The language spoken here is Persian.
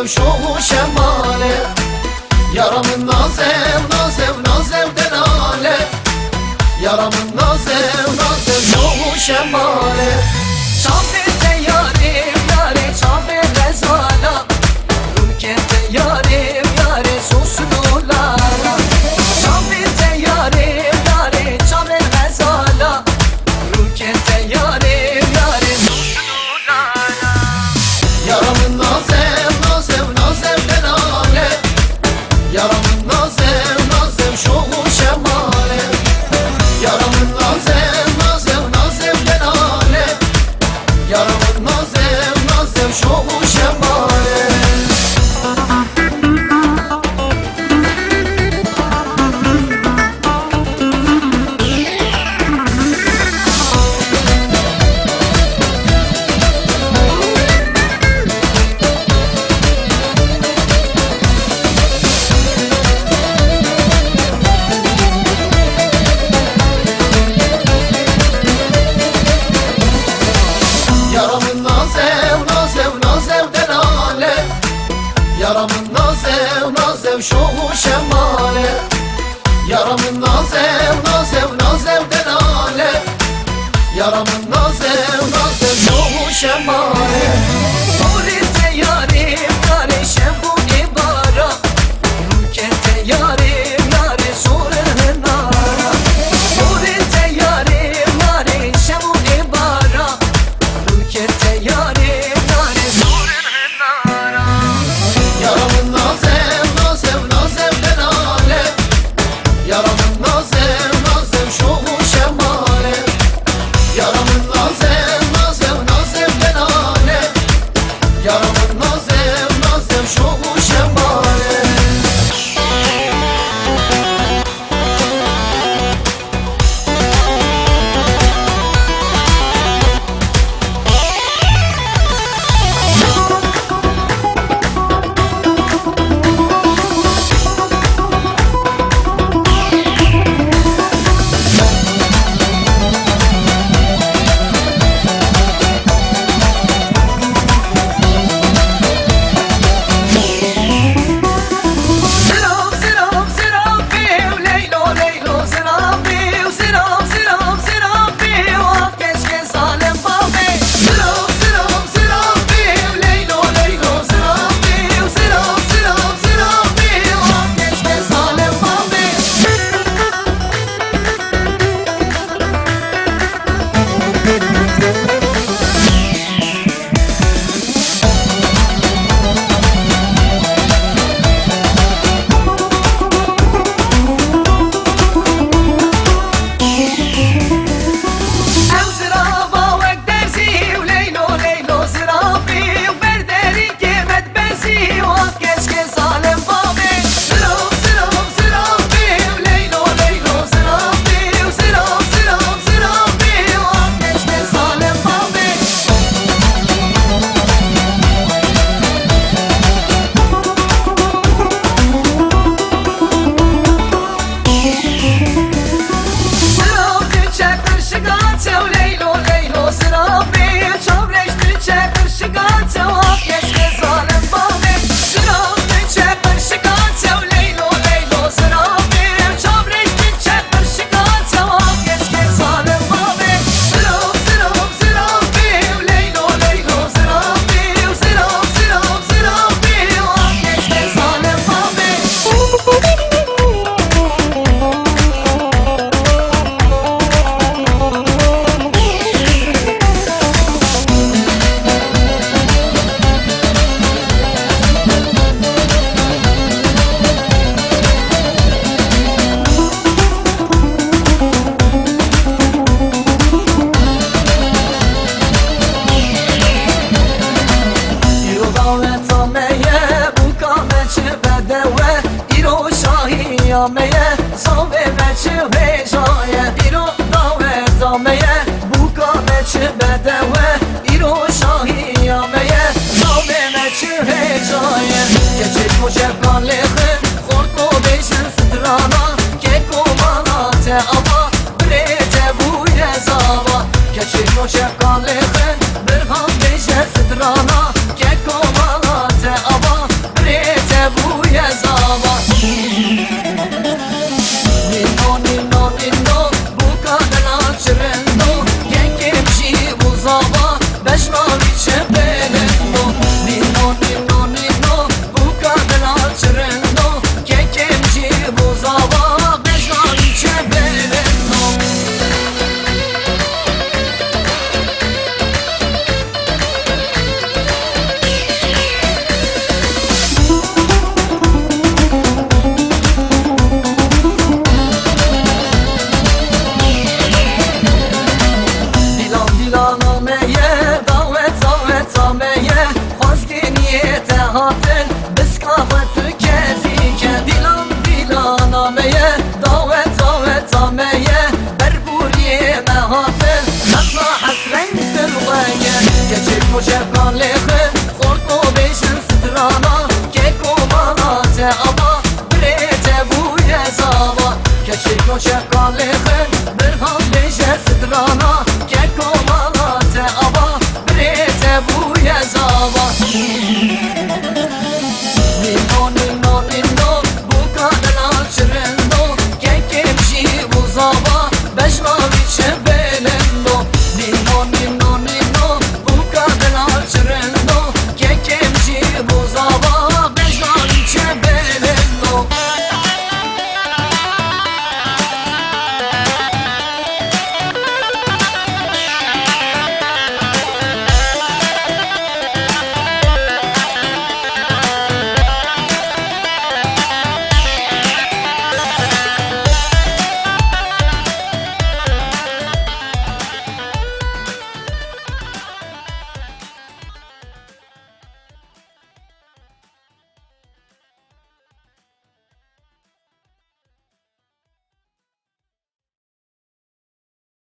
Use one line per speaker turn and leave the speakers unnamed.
نازم شو شماله یارم نازم نازم نازم دلاله یارم نازم نازم شو شماله شام تیاریم یاره شام غزالا روکه تیاریم یاره سوسنولا شام تیاریم یاره شام غزالا روکه تیاریم یاره سوسنولا یارم نازم نازم نازم دلاله یارم نازم نازم شو شماله یارم نازم نازم نازم دلاله یارم نازم نازم شو شماله یارم نازم نازم نازم دلاله یارم نازم نازم شو شماله یارم نازم نازم نازم دلاله یارم نازم نازم شو شماله پولی تیاریم یاره شبونی بارا روکه تیاریم یاره سوره نارا پولی تیاریم یاره شبونی بارا روکه تیاریم یاره سوره نارا یارم نازم نازم نازم دلاله یارم نازم نازم شو شماله یارم نازم نازم نازم دلاله یارم نازم نازم شو شماله
ميه صوبه بچه هجایه ایرو داوه دامه بوکا بچه بدوه ایرو شاهی آمه صوبه بچه هجایه کچه کچه قالخه خورکو بیشن صدرانا که کمانات آبا بریته بوی زابا کچه کچه قالخه برهان بیشن صدرانا